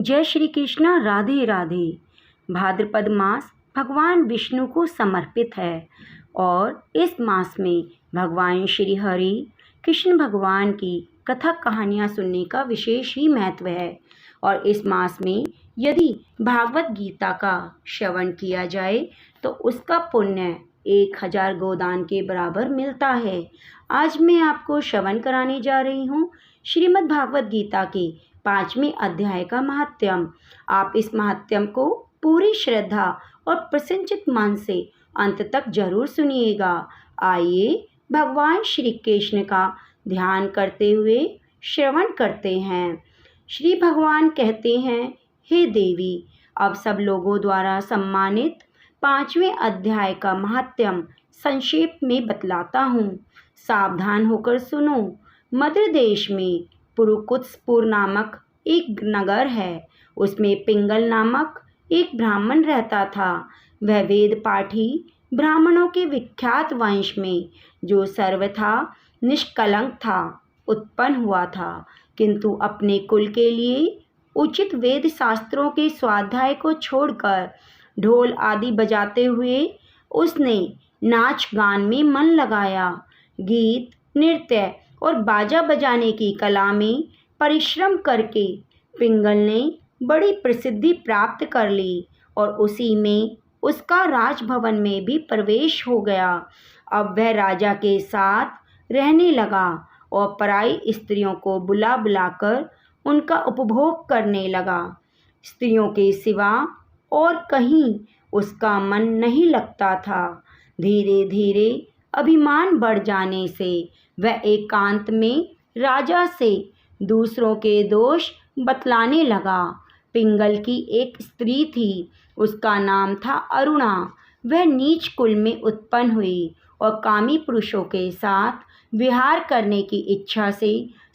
जय श्री कृष्ण। राधे राधे। भाद्रपद मास भगवान विष्णु को समर्पित है और इस मास में भगवान श्री हरि कृष्ण भगवान की कथा कहानियाँ सुनने का विशेष ही महत्व है। और इस मास में यदि भागवत गीता का श्रवण किया जाए तो उसका पुण्य 1000 गोदान के बराबर मिलता है। आज मैं आपको श्रवण कराने जा रही हूँ श्रीमद् भागवत गीता के 5वें अध्याय का महात्म्य। आप इस महात्म्य को पूरी श्रद्धा और प्रसन्नचित मन से अंत तक जरूर सुनिएगा। आइए भगवान श्री कृष्ण का ध्यान करते हुए श्रवण करते हैं। श्री भगवान कहते हैं, हे देवी, अब सब लोगों द्वारा सम्मानित 5वें अध्याय का महात्म्य संक्षेप में बतलाता हूँ। सावधान होकर सुनो। मध्य देश में पुरुकुत्सपुर नामक एक नगर है। उसमें पिंगल नामक एक ब्राह्मण रहता था। वह वेद पाठी ब्राह्मणों के विख्यात वंश में, जो सर्वथा निष्कलंक था, उत्पन्न हुआ था, किंतु अपने कुल के लिए उचित वेद शास्त्रों के स्वाध्याय को छोड़कर ढोल आदि बजाते हुए उसने नाच गान में मन लगाया। गीत, नृत्य और बाजा बजाने की कला में परिश्रम करके पिंगल ने बड़ी प्रसिद्धि प्राप्त कर ली और उसी में उसका राजभवन में भी प्रवेश हो गया। अब वह राजा के साथ रहने लगा और पराई स्त्रियों को बुला बुलाकर उनका उपभोग करने लगा। स्त्रियों के सिवा और कहीं उसका मन नहीं लगता था। धीरे धीरे अभिमान बढ़ जाने से वह एकांत में राजा से दूसरों के दोष बतलाने लगा। पिंगल की एक स्त्री थी, उसका नाम था अरुणा। वह नीच कुल में उत्पन्न हुई और कामी पुरुषों के साथ विहार करने की इच्छा से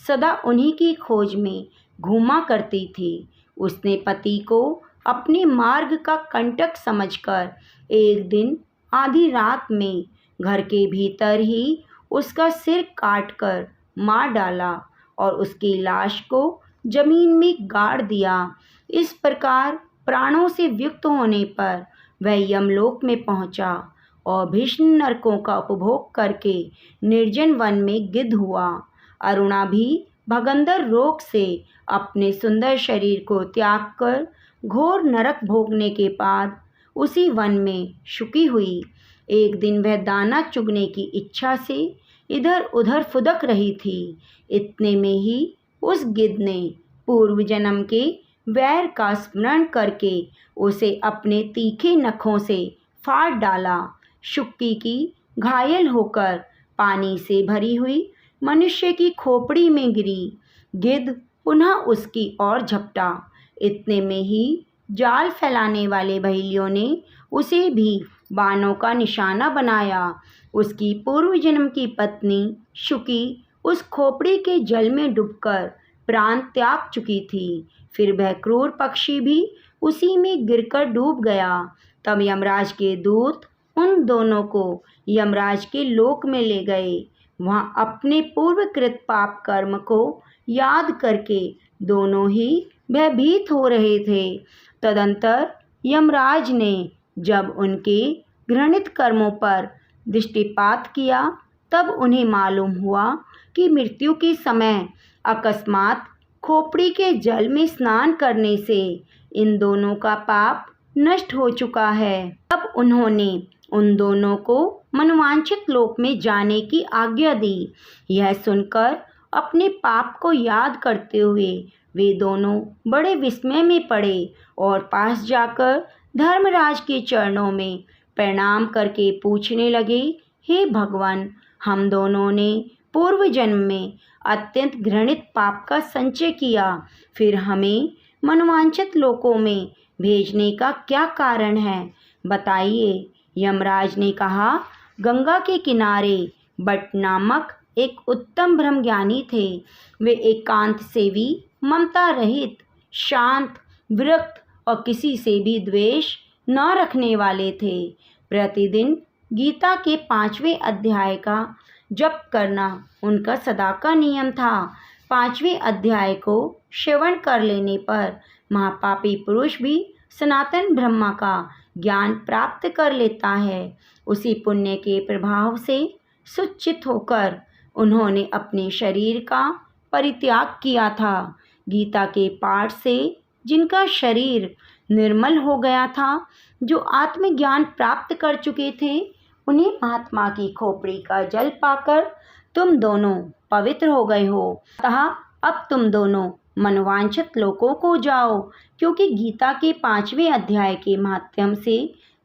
सदा उन्हीं की खोज में घूमा करती थी। उसने पति को अपने मार्ग का कंटक समझकर एक दिन आधी रात में घर के भीतर ही उसका सिर काटकर मार डाला और उसकी लाश को जमीन में गाड़ दिया। इस प्रकार प्राणों से वियुक्त होने पर वह यमलोक में पहुंचा और भीषण नरकों का उपभोग करके निर्जन वन में गिद्ध हुआ। अरुणा भी भगंदर रोग से अपने सुंदर शरीर को त्याग कर घोर नरक भोगने के बाद उसी वन में शुकी हुई। एक दिन वह दाना चुगने की इच्छा से इधर उधर फुदक रही थी। इतने में ही उस गिद्ध ने पूर्व जन्म के वैर का स्मरण करके उसे अपने तीखे नखों से फाड़ डाला। शुक्की की घायल होकर पानी से भरी हुई मनुष्य की खोपड़ी में गिरी। गिद्ध पुनः उसकी ओर झपटा। इतने में ही जाल फैलाने वाले बहेलियों ने उसे भी बाणों का निशाना बनाया। उसकी पूर्व जन्म की पत्नी शुकी उस खोपड़ी के जल में डूबकर प्राण त्याग चुकी थी। फिर वह क्रूर पक्षी भी उसी में गिरकर डूब गया। तब यमराज के दूत उन दोनों को यमराज के लोक में ले गए। वहाँ अपने पूर्वकृत पाप कर्म को याद करके दोनों ही भयभीत हो रहे थे। तदंतर यमराज ने जब उनके घृणित कर्मों पर दृष्टिपात किया तब उन्हें मालूम हुआ कि मृत्यु के समय अकस्मात खोपड़ी के जल में स्नान करने से इन दोनों का पाप नष्ट हो चुका है। तब उन्होंने उन दोनों को मनवांछित लोक में जाने की आज्ञा दी। यह सुनकर अपने पाप को याद करते हुए वे दोनों बड़े विस्मय में पड़े और पास जाकर धर्मराज के चरणों में प्रणाम करके पूछने लगे, हे भगवान, हम दोनों ने पूर्व जन्म में अत्यंत घृणित पाप का संचय किया, फिर हमें मनवांछित लोकों में भेजने का क्या कारण है, बताइए। यमराज ने कहा, गंगा के किनारे बट नामक एक उत्तम ब्रह्मज्ञानी थे। वे एकांत सेवी, ममता रहित, शांत, विरक्त और किसी से भी द्वेष न रखने वाले थे। प्रतिदिन गीता के 5वें अध्याय का जप करना उनका सदा का नियम था। 5वें अध्याय को श्रवण कर लेने पर महापापी पुरुष भी सनातन ब्रह्म का ज्ञान प्राप्त कर लेता है। उसी पुण्य के प्रभाव से सुचित होकर उन्होंने अपने शरीर का परित्याग किया था। गीता के पाठ से जिनका शरीर निर्मल हो गया था, जो आत्मज्ञान प्राप्त कर चुके थे, उन्हें महात्मा की खोपड़ी का जल पाकर तुम दोनों पवित्र हो गए हो। अतः अब तुम दोनों मनवांछित लोकों को जाओ, क्योंकि गीता के 5वें अध्याय के माध्यम से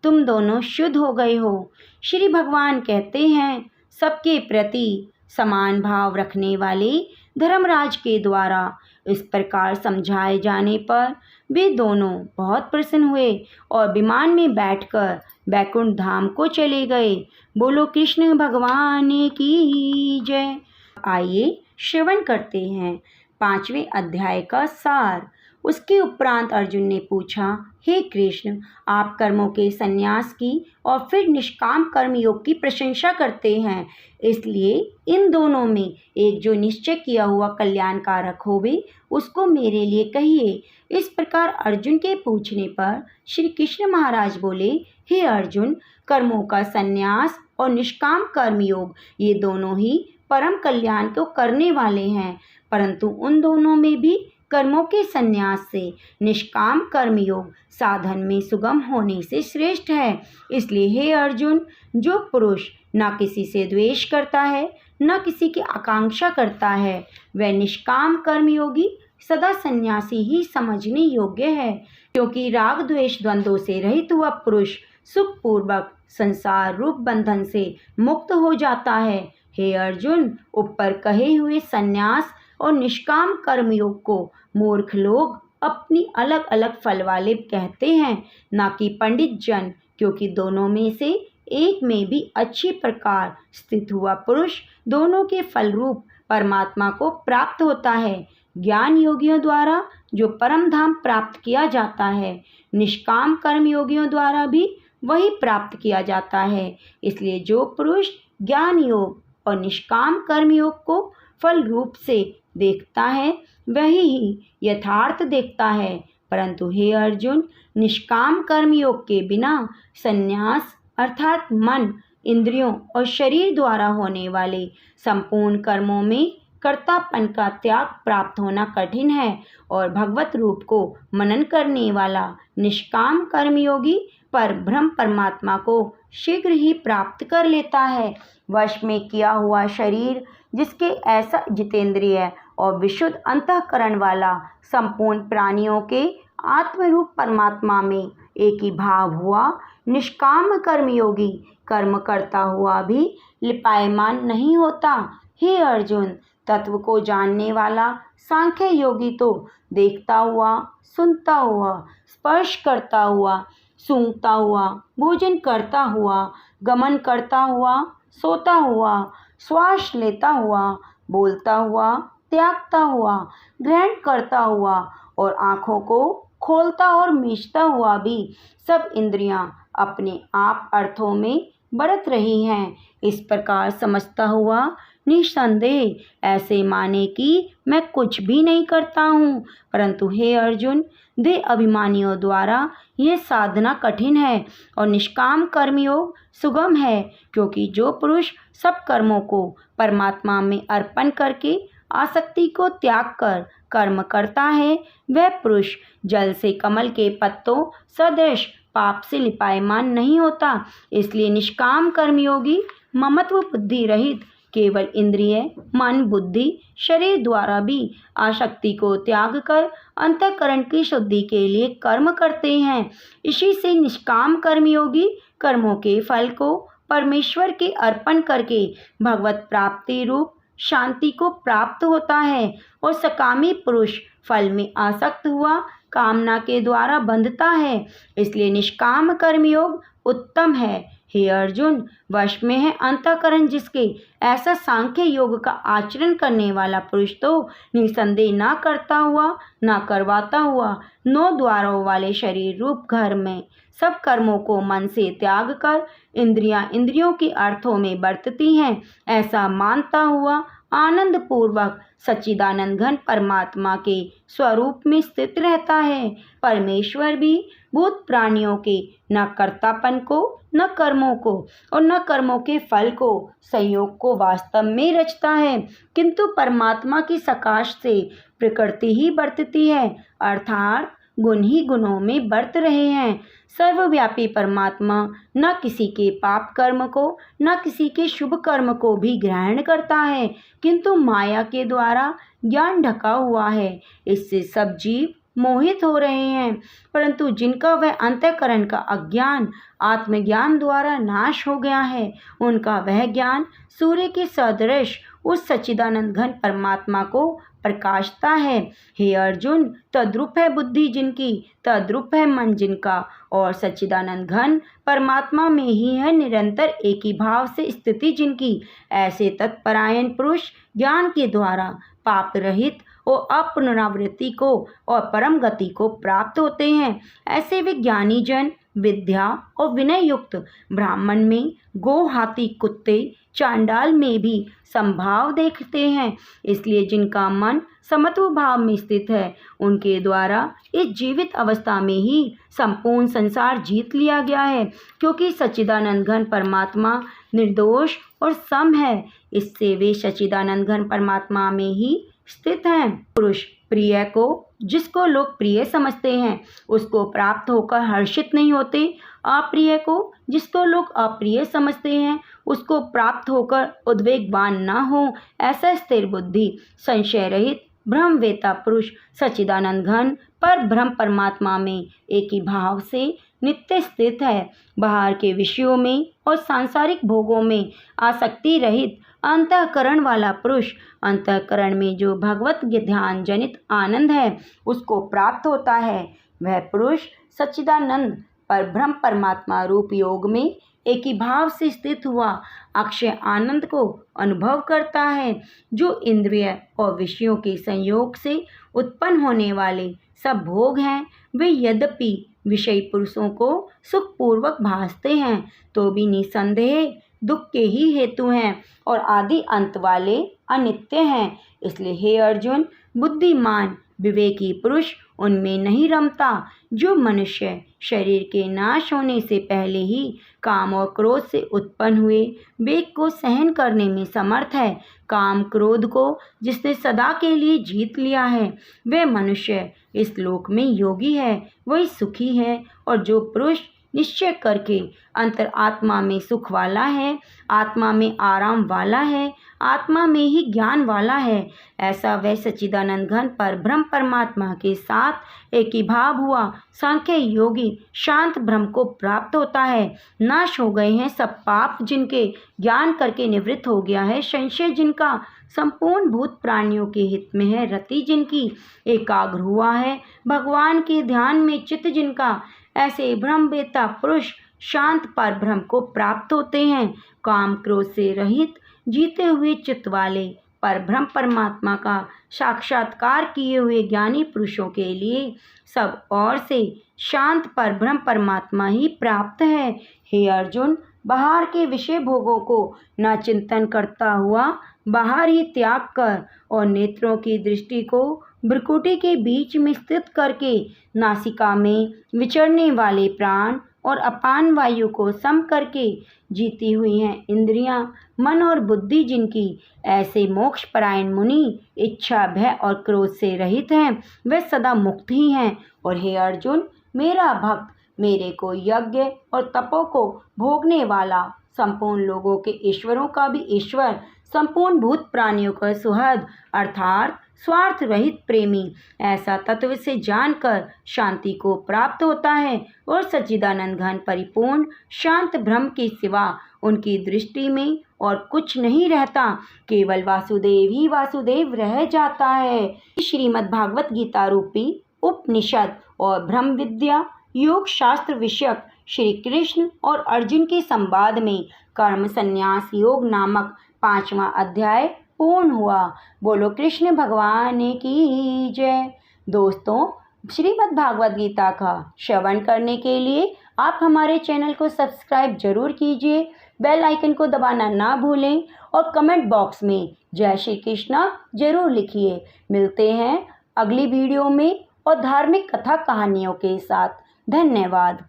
तुम दोनों शुद्ध हो गए हो। श्री भगवान कहते हैं, सबके प्रति समान भाव रखने वाले धर्मराज के द्वारा इस प्रकार समझाए जाने पर वे दोनों बहुत प्रसन्न हुए और विमान में बैठकर बैकुंठ धाम को चले गए। बोलो कृष्ण भगवान की जय। आइए श्रवण करते हैं 5वें अध्याय का सार। उसके उपरांत अर्जुन ने पूछा, हे कृष्ण, आप कर्मों के संन्यास की और फिर निष्काम कर्म योग की प्रशंसा करते हैं, इसलिए इन दोनों में एक जो निश्चय किया हुआ कल्याणकारक होवे उसको मेरे लिए कहिए। इस प्रकार अर्जुन के पूछने पर श्री कृष्ण महाराज बोले, हे अर्जुन, कर्मों का संन्यास और निष्काम कर्म योग ये दोनों ही परम कल्याण को करने वाले हैं, परंतु उन दोनों में भी कर्मों के संन्यास से निष्काम कर्मयोग साधन में सुगम होने से श्रेष्ठ है। इसलिए हे अर्जुन, जो पुरुष न किसी से द्वेष करता है न किसी की आकांक्षा करता है, वह निष्काम कर्मयोगी सदा सन्यासी ही समझने योग्य है, क्योंकि राग द्वेष द्वंद्वों से रहित हुआ पुरुष सुखपूर्वक संसार रूप बंधन से मुक्त हो जाता है। हे अर्जुन, ऊपर कहे हुए संन्यास और निष्काम कर्मयोग को मूर्ख लोग अपनी अलग अलग फल वाले कहते हैं, ना कि पंडित जन, क्योंकि दोनों में से एक में भी अच्छी प्रकार स्थित हुआ पुरुष दोनों के फल रूप परमात्मा को प्राप्त होता है। ज्ञान योगियों द्वारा जो परम धाम प्राप्त किया जाता है, निष्काम कर्म योगियों द्वारा भी वही प्राप्त किया जाता है। इसलिए जो पुरुष ज्ञान योग और निष्काम कर्म योग को फल रूप से देखता है, वही ही यथार्थ देखता है। परंतु हे अर्जुन, निष्काम कर्म योग के बिना संन्यास अर्थात मन, इंद्रियों और शरीर द्वारा होने वाले संपूर्ण कर्मों में कर्तापन का त्याग प्राप्त होना कठिन है, और भगवत रूप को मनन करने वाला निष्काम कर्मयोगी पर ब्रह्म परमात्मा को शीघ्र ही प्राप्त कर लेता है। वश में किया हुआ शरीर जिसके ऐसा जितेंद्रिय और विशुद्ध अंतःकरण वाला संपूर्ण प्राणियों के आत्मरूप परमात्मा में एक ही भाव हुआ निष्काम कर्मयोगी कर्म करता हुआ भी लिपायमान नहीं होता। हे अर्जुन, तत्व को जानने वाला सांख्य योगी तो देखता हुआ, सुनता हुआ, स्पर्श करता हुआ, सूंघता हुआ, भोजन करता हुआ, गमन करता हुआ, सोता हुआ, श्वास लेता हुआ, बोलता हुआ, त्यागता हुआ, ग्रहण करता हुआ और आँखों को खोलता और मीचता हुआ भी सब इंद्रियां अपने आप अर्थों में बरत रही हैं, इस प्रकार समझता हुआ निसंदेह ऐसे माने कि मैं कुछ भी नहीं करता हूँ। परंतु हे अर्जुन, देह अभिमानियों द्वारा यह साधना कठिन है और निष्काम कर्मयोग सुगम है, क्योंकि जो पुरुष सब कर्मों को परमात्मा में अर्पण करके आसक्ति को त्याग कर कर्म करता है, वह पुरुष जल से कमल के पत्तों सदृश पाप से लिपायमान नहीं होता। इसलिए निष्काम कर्मयोगी ममत्व बुद्धि रहित केवल इंद्रिय, मन, बुद्धि, शरीर द्वारा भी आसक्ति को त्याग कर अंतःकरण की शुद्धि के लिए कर्म करते हैं। इसी से निष्काम कर्मयोगी कर्मों के फल को परमेश्वर के अर्पण करके भगवत प्राप्ति रूप शांति को प्राप्त होता है, और सकामी पुरुष फल में आसक्त हुआ कामना के द्वारा बंधता है। इसलिए निष्काम कर्मयोग उत्तम है। हे अर्जुन, वश में है अंतःकरण जिसके, ऐसा सांख्य योग का आचरण करने वाला पुरुष तो निसंदेह ना करता हुआ ना करवाता हुआ 9 द्वारों वाले शरीर रूप घर में सब कर्मों को मन से त्याग कर इंद्रियां इंद्रियों के अर्थों में बरतती हैं, ऐसा मानता हुआ आनंद पूर्वक सच्चिदानंद घन परमात्मा के स्वरूप में स्थित रहता है। परमेश्वर भी भूत प्राणियों के न कर्तापन को, न कर्मों को और न कर्मों के फल को, संयोग को वास्तव में रचता है, किंतु परमात्मा की सकाश से प्रकृति ही बरतती है, अर्थात गुण ही गुणों में बरत रहे हैं। सर्वव्यापी परमात्मा न किसी के पाप कर्म को, न किसी के शुभ कर्म को भी ग्रहण करता है, किंतु माया के द्वारा ज्ञान ढका हुआ है। इससे सब जीव मोहित हो रहे हैं, परंतु जिनका वह अंतःकरण का अज्ञान आत्मज्ञान द्वारा नाश हो गया है, उनका वह ज्ञान सूर्य के सदृश उस सच्चिदानंद घन परमात्मा को प्रकाशता है। हे अर्जुन, तद्रूप है बुद्धि जिनकी, तद्रूप है मन जिनका, और सच्चिदानंद घन परमात्मा में ही है निरंतर एक ही भाव से स्थिति जिनकी, ऐसे तत्परायण पुरुष ज्ञान के द्वारा पाप रहित और अपुनरावृत्ति को और परम गति को प्राप्त होते हैं। ऐसे वे ज्ञानी जन विद्या और विनय युक्त ब्राह्मण में गो, हाथी, कुत्ते, चांडाल में भी संभाव देखते हैं। इसलिए जिनका मन समत्व भाव में स्थित है, उनके द्वारा इस जीवित अवस्था में ही संपूर्ण संसार जीत लिया गया है, क्योंकि सच्चिदानंद घन परमात्मा निर्दोष और सम है। इससे वे सच्चिदानंद घन परमात्मा में ही स्थित हैं। पुरुष प्रिय को, जिसको लोग प्रिय समझते हैं, उसको प्राप्त होकर हर्षित नहीं होते। अप्रिय को, जिसको लोग अप्रिय समझते हैं, उसको प्राप्त होकर उद्वेगवान न हो। ऐसा स्थिर बुद्धि, संशय रहित ब्रह्मवेता पुरुष सच्चिदानंद घन पर ब्रह्म परमात्मा में एक ही भाव से नित्य स्थित है। बाहर के विषयों में और सांसारिक भोगों में आसक्ति रहित अंतःकरण वाला पुरुष अंतःकरण में जो भगवत ध्यान जनित आनंद है, उसको प्राप्त होता है। वह पुरुष सच्चिदानंद पर ब्रह्म परमात्मा रूप योग में एक ही भाव से स्थित हुआ अक्षय आनंद को अनुभव करता है। जो इंद्रिय और विषयों के संयोग से उत्पन्न होने वाले सब भोग हैं, वे यद्यपि विषयी पुरुषों को सुखपूर्वक भासते हैं, तो भी निसंदेह दुख के ही हेतु हैं और आदि अंत वाले अनित्य हैं। इसलिए हे अर्जुन, बुद्धिमान विवेकी पुरुष उनमें नहीं रमता। जो मनुष्य शरीर के नाश होने से पहले ही काम और क्रोध से उत्पन्न हुए वेग को सहन करने में समर्थ है, काम क्रोध को जिसने सदा के लिए जीत लिया है, वह मनुष्य इस लोक में योगी है, वही सुखी है। और जो पुरुष निश्चय करके अंतर आत्मा में सुख वाला है, आत्मा में आराम वाला है, आत्मा में ही ज्ञान वाला है, ऐसा वह सच्चिदानंद घन पर ब्रह्म परमात्मा के साथ एक ही भाव हुआ सांख्य योगी शांत ब्रह्म को प्राप्त होता है। नाश हो गए हैं सब पाप जिनके, ज्ञान करके निवृत्त हो गया है संशय जिनका, संपूर्ण भूत प्राणियों के हित में है रति जिनकी, एकाग्र हुआ है भगवान के ध्यान में चित्त जिनका, ऐसे ब्रह्मवेता पुरुष शांत पर ब्रह्म को प्राप्त होते हैं। काम क्रोध से रहित जीते हुए चित्त वाले पर ब्रह्म परमात्मा का साक्षात्कार किए हुए ज्ञानी पुरुषों के लिए सब ओर से शांत पर ब्रह्म परमात्मा ही प्राप्त है। हे अर्जुन, बाहर के विषय भोगों को न चिंतन करता हुआ बाहर ही त्याग कर और नेत्रों की दृष्टि को भ्रुकुटी के बीच में स्थित करके नासिका में विचरने वाले प्राण और अपान वायु को सम करके जीती हुई हैं इंद्रियां, मन और बुद्धि जिनकी, ऐसे मोक्ष परायण मुनि इच्छा, भय और क्रोध से रहित हैं, वे सदा मुक्त ही हैं। और हे अर्जुन, मेरा भक्त, मेरे को यज्ञ और तपों को भोगने वाला, संपूर्ण लोगों के ईश्वरों का भी ईश्वर, संपूर्ण भूत प्राणियों का सुहृद अर्थात स्वार्थ रहित प्रेमी, ऐसा तत्व से जानकर शांति को प्राप्त होता है। और सच्चिदानंद घन परिपूर्ण शांत ब्रह्म के सिवा उनकी दृष्टि में और कुछ नहीं रहता, केवल वासुदेव ही वासुदेव रह जाता है। श्रीमद् भागवत गीता रूपी उपनिषद और ब्रह्म विद्या योग शास्त्र विषयक श्री कृष्ण और अर्जुन के संवाद में कर्म संन्यास योग नामक 5वां अध्याय पूर्ण हुआ। बोलो कृष्ण भगवान की जय। दोस्तों, श्रीमद् भागवत गीता का श्रवण करने के लिए आप हमारे चैनल को सब्सक्राइब जरूर कीजिए, बेल आइकन को दबाना ना भूलें और कमेंट बॉक्स में जय श्री कृष्णा जरूर लिखिए। मिलते हैं अगली वीडियो में और धार्मिक कथा कहानियों के साथ। धन्यवाद।